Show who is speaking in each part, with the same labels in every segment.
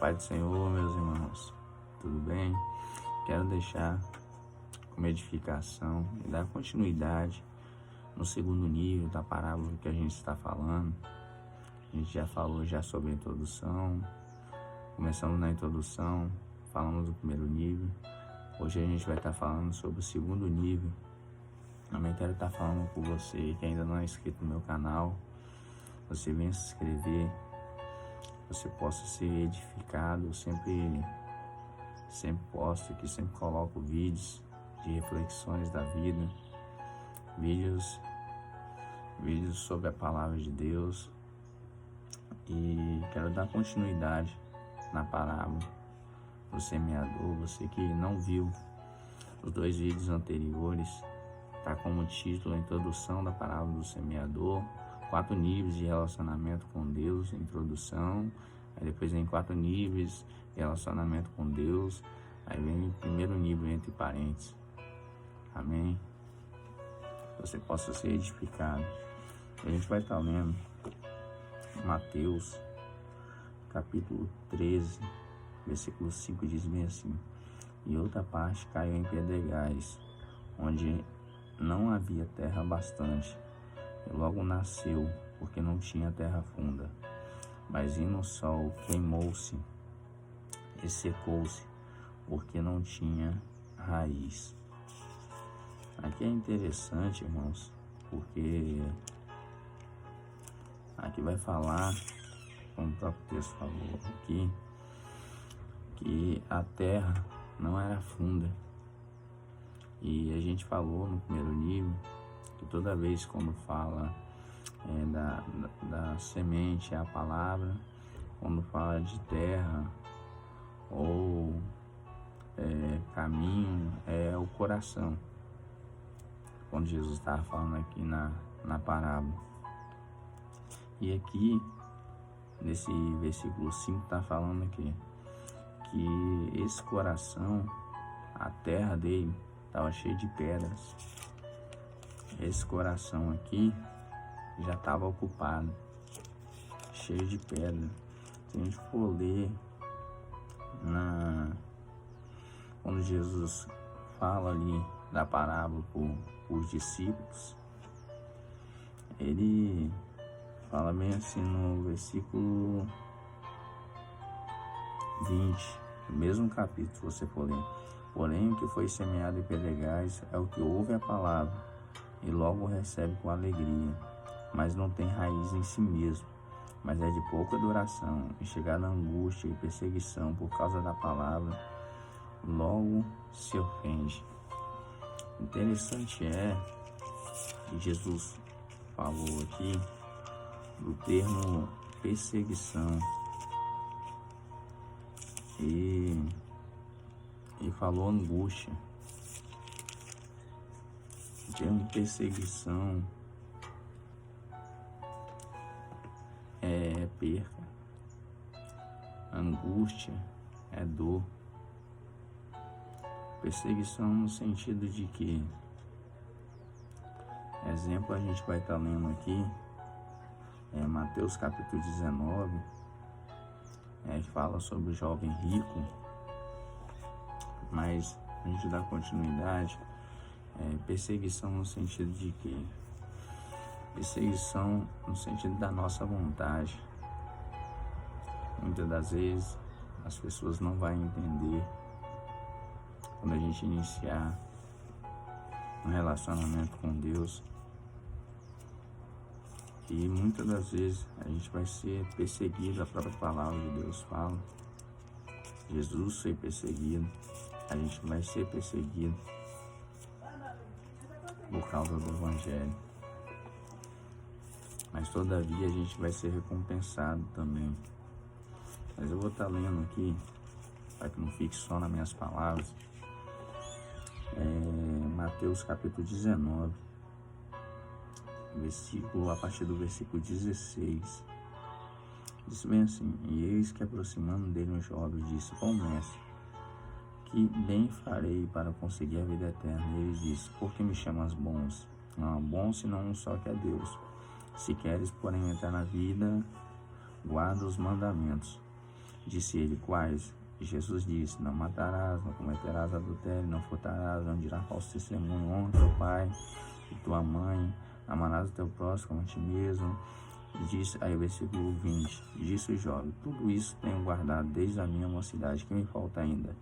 Speaker 1: Paz do Senhor, meus irmãos, tudo bem? Quero deixar como edificação e dar continuidade no segundo nível da parábola que a gente está falando. A gente já falou sobre a introdução, começamos na introdução, falamos do primeiro nível. Hoje a gente vai estar falando sobre o segundo nível. Também quero estar falando com você que ainda não é inscrito no meu canal. Você venha se inscrever, você possa ser edificado. Eu sempre posto aqui, sempre coloco vídeos de reflexões da vida, vídeos sobre a palavra de Deus, e quero dar continuidade na parábola do semeador. Você que não viu os dois vídeos anteriores, está como título a introdução da parábola do semeador, 4 níveis de relacionamento com Deus, introdução, aí depois vem 4 níveis de relacionamento com Deus, aí vem o primeiro nível entre parênteses. Amém? Você possa ser edificado. A gente vai estar lendo Mateus capítulo 13, versículo 5, diz bem assim: e outra parte caiu em pedregais, onde não havia terra bastante, e logo nasceu, porque não tinha terra funda. Mas indo o sol, queimou-se e secou-se, porque não tinha raiz. Aqui é interessante, irmãos, porque aqui vai falar, como o próprio texto falou aqui, que a terra não era funda. E a gente falou no primeiro nível que toda vez quando fala da semente é a palavra, quando fala de terra ou caminho é o coração. Quando Jesus estava falando aqui na parábola. E aqui, nesse versículo 5, está falando aqui que esse coração, a terra dele, estava cheia de pedras. Esse coração aqui já estava ocupado, cheio de pedra. Se a gente for ler quando Jesus fala ali da parábola para os discípulos, ele fala bem assim no versículo 20, no mesmo capítulo, se você for ler: porém o que foi semeado em pedregais é o que ouve a palavra e logo recebe com alegria, mas não tem raiz em si mesmo, mas é de pouca duração, e chegada a angústia e perseguição por causa da palavra, logo se ofende. Interessante é que Jesus falou aqui do termo perseguição e falou angústia. O termo perseguição é perca, angústia é dor. Perseguição no sentido de que, exemplo, a gente vai estar lendo aqui Mateus capítulo 19, que fala sobre o jovem rico, mas a gente dá continuidade. Perseguição no sentido de que, perseguição no sentido da nossa vontade. Muitas das vezes as pessoas não vão entender quando a gente iniciar um relacionamento com Deus, e muitas das vezes a gente vai ser perseguido. A própria palavra de Deus fala, Jesus foi perseguido, a gente vai ser perseguido por causa do Evangelho, mas todavia a gente vai ser recompensado também. Mas eu vou estar lendo aqui, para que não fique só nas minhas palavras, Mateus capítulo 19, a partir do versículo 16, diz bem assim: e eis que aproximando dele um jovem disse: bom mestre, que bem farei para conseguir a vida eterna? E ele disse: por que me chamas bons? Não há bom senão um só, que é Deus. Se queres, porém, entrar na vida, guarda os mandamentos. Disse ele: quais? E Jesus disse: não matarás, não cometerás adultério, não furtarás, não dirás falso testemunho, honra teu pai e tua mãe, amarás o teu próximo como a ti mesmo. E disse, aí versículo 20, disse o jovem: tudo isso tenho guardado desde a minha mocidade, que me falta ainda?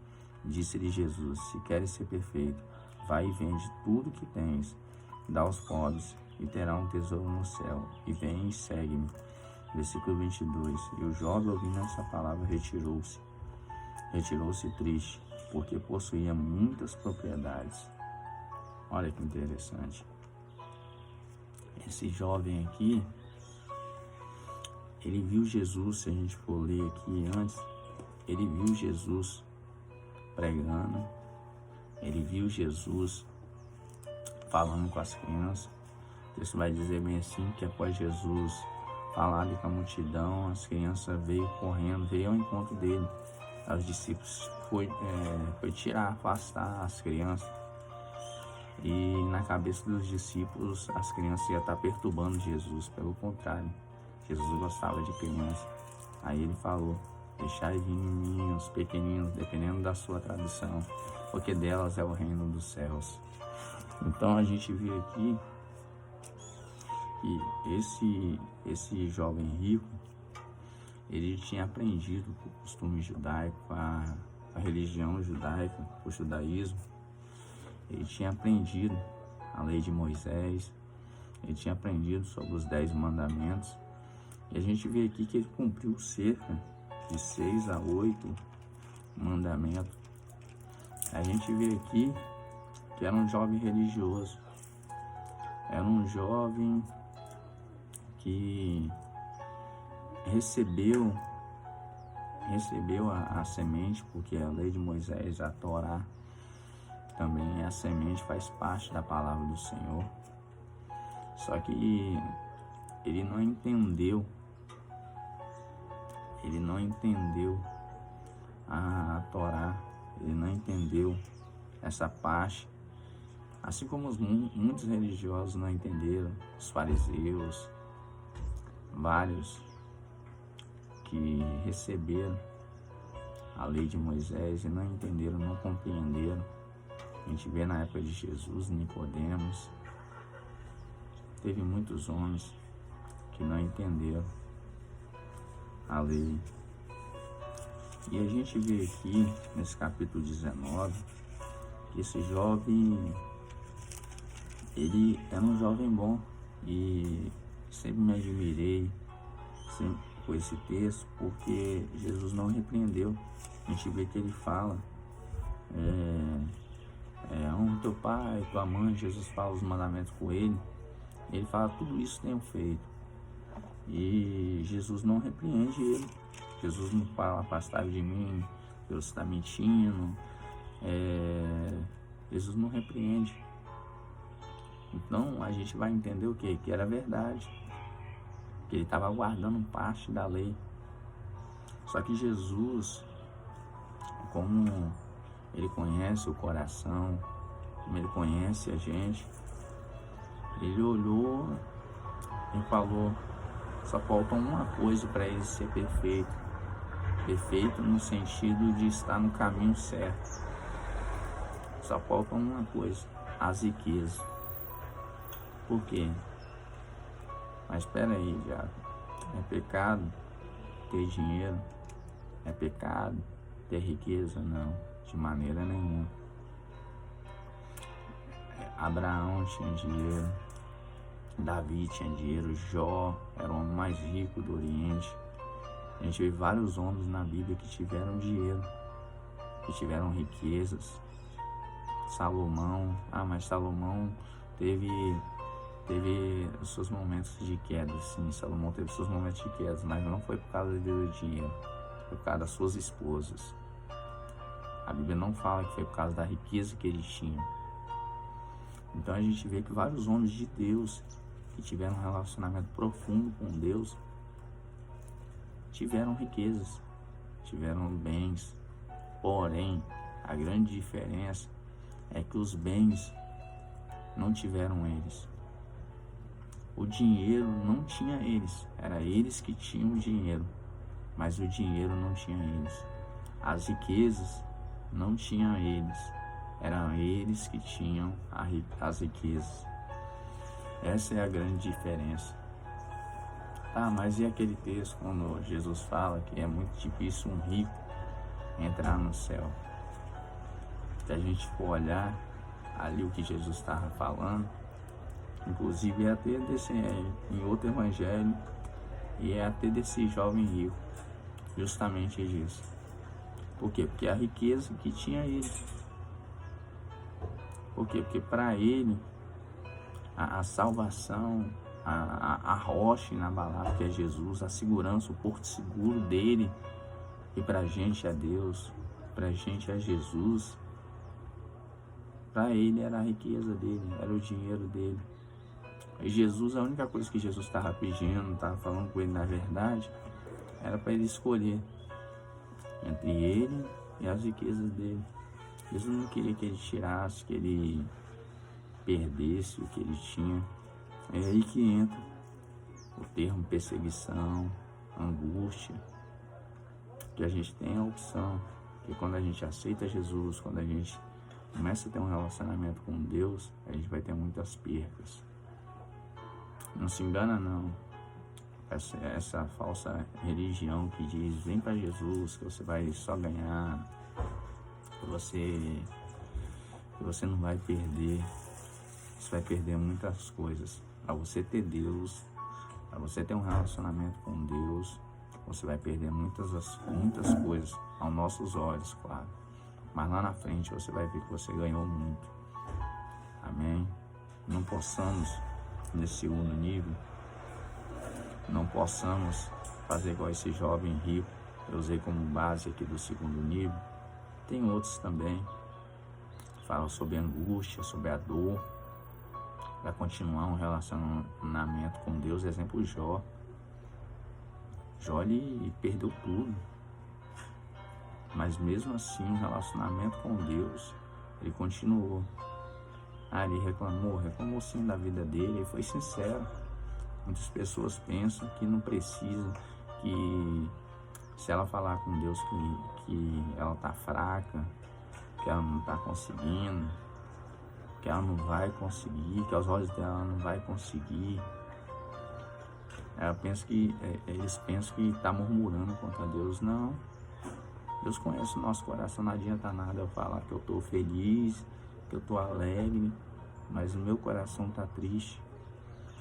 Speaker 1: Disse-lhe Jesus: se queres ser perfeito, vai e vende tudo que tens, dá aos pobres, e terá um tesouro no céu, e vem e segue-me. Versículo 22, e o jovem, ouvindo essa palavra, retirou-se triste, porque possuía muitas propriedades. Olha que interessante. Esse jovem aqui, ele viu Jesus, se a gente for ler aqui antes, ele viu Jesus pregando, ele viu Jesus falando com as crianças. O texto vai dizer bem assim, que após Jesus falar com a multidão, as crianças veio correndo, veio ao encontro dele. Os discípulos foi afastar as crianças. E na cabeça dos discípulos, as crianças iam estar perturbando Jesus. Pelo contrário, Jesus gostava de crianças. Aí ele falou: deixai vir meninos, pequeninos, dependendo da sua tradução, porque delas é o reino dos céus. Então a gente vê aqui que esse jovem rico, ele tinha aprendido o costume judaico, a religião judaica, o judaísmo. Ele tinha aprendido a lei de Moisés, ele tinha aprendido sobre os 10 mandamentos. E a gente vê aqui que ele cumpriu cerca de 6 a 8 mandamentos. A gente vê aqui que era um jovem religioso, era um jovem que recebeu a semente, porque a lei de Moisés, a Torá, também a semente faz parte da palavra do Senhor. Só que ele não entendeu a Torá, ele não entendeu essa parte, assim como muitos religiosos não entenderam, os fariseus, vários que receberam a lei de Moisés e não entenderam, não compreenderam. A gente vê na época de Jesus, Nicodemos, teve muitos homens que não entenderam a lei. E a gente vê aqui, nesse capítulo 19, que esse jovem, ele era um jovem bom, e sempre me admirei com esse texto, porque Jesus não repreendeu. A gente vê que ele fala, honra teu pai, tua mãe. Jesus fala os mandamentos com ele, ele fala: tudo isso tenho feito. E Jesus não repreende ele. Jesus não fala: afastai de mim, Deus está mentindo. Jesus não repreende. Então a gente vai entender o quê? Que era verdade, que ele estava guardando parte da lei. Só que Jesus, como ele conhece o coração, como ele conhece a gente, ele olhou e falou: só falta uma coisa para ele ser perfeito. Perfeito no sentido de estar no caminho certo. Só falta uma coisa: as riquezas. Por quê? Mas espera aí, Diago, é pecado ter dinheiro? É pecado ter riqueza? Não, de maneira nenhuma. Abraão tinha dinheiro, Davi tinha dinheiro, Jó era o homem mais rico do Oriente. A gente vê vários homens na Bíblia que tiveram dinheiro, que tiveram riquezas. Salomão, mas Salomão teve os seus momentos de queda. Sim, Salomão teve seus momentos de queda, mas não foi por causa do dinheiro, foi por causa das suas esposas. A Bíblia não fala que foi por causa da riqueza que ele tinha. Então a gente vê que vários homens de Deus que tiveram um relacionamento profundo com Deus tiveram riquezas, tiveram bens. Porém, a grande diferença é que os bens não tiveram eles. O dinheiro não tinha eles, era eles que tinham o dinheiro. mas o dinheiro não tinha eles. As riquezas não tinham eles, eram eles que tinham as riquezas. Essa é a grande diferença. Mas e aquele texto quando Jesus fala que é muito difícil um rico entrar no céu? Se a gente for olhar ali o que Jesus estava falando, inclusive é até em outro evangelho, e é até desse jovem rico, justamente disso. Por quê? Porque a riqueza que tinha ele. Por quê? Porque para ele a salvação, a rocha inabalável que é Jesus, a segurança, o porto seguro dele, e para a gente é Deus, para a gente é Jesus. Para ele era a riqueza dele, era o dinheiro dele. E Jesus, a única coisa que Jesus estava pedindo, estava falando com ele na verdade, era para ele escolher entre ele e as riquezas dele. Jesus não queria que ele tirasse, que ele perdesse o que ele tinha. É aí que entra o termo perseguição, angústia, que a gente tem a opção, que quando a gente aceita Jesus, quando a gente começa a ter um relacionamento com Deus, a gente vai ter muitas percas. Não se engana não, essa falsa religião que diz, vem para Jesus, que você vai só ganhar, que você não vai perder. Você vai perder muitas coisas. Para você ter Deus, para você ter um relacionamento com Deus, você vai perder muitas coisas aos nossos olhos, claro. Mas lá na frente você vai ver que você ganhou muito. Amém? Não possamos, nesse segundo nível, não possamos fazer igual esse jovem rico. Eu usei como base aqui do segundo nível. Tem outros também. Falam sobre a angústia, sobre a dor, para continuar um relacionamento com Deus. Exemplo, Jó. Jó, ele perdeu tudo, mas mesmo assim um relacionamento com Deus, ele continuou. Ele reclamou sim da vida dele, e foi sincero. Muitas pessoas pensam que não precisa, que se ela falar com Deus que ela está fraca, que ela não está conseguindo, que ela não vai conseguir, que aos olhos dela não vai conseguir. Eles pensam que está murmurando contra Deus. Não. Deus conhece o nosso coração. Não adianta nada eu falar que eu estou feliz, que eu estou alegre, mas o meu coração está triste.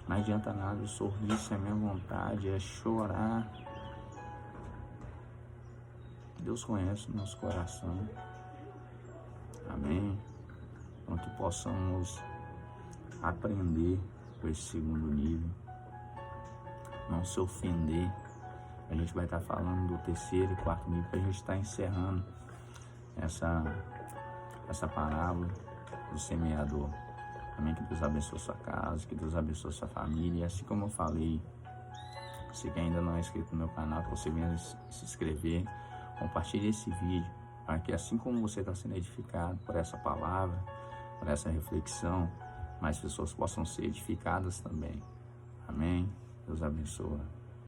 Speaker 1: Não adianta nada eu sorrir se a minha vontade é chorar. Deus conhece o nosso coração. Amém? Então que possamos aprender com esse segundo nível. Não se ofender. A gente vai estar falando do terceiro e quarto nível, para a gente estar encerrando essa parábola do semeador. Amém? Que Deus abençoe a sua casa, que Deus abençoe a sua família. E assim como eu falei, você que ainda não é inscrito no meu canal, que você venha se inscrever, compartilhe esse vídeo, para que assim como você está sendo edificado por essa palavra, por essa reflexão, mais pessoas possam ser edificadas também. Amém? Deus abençoe.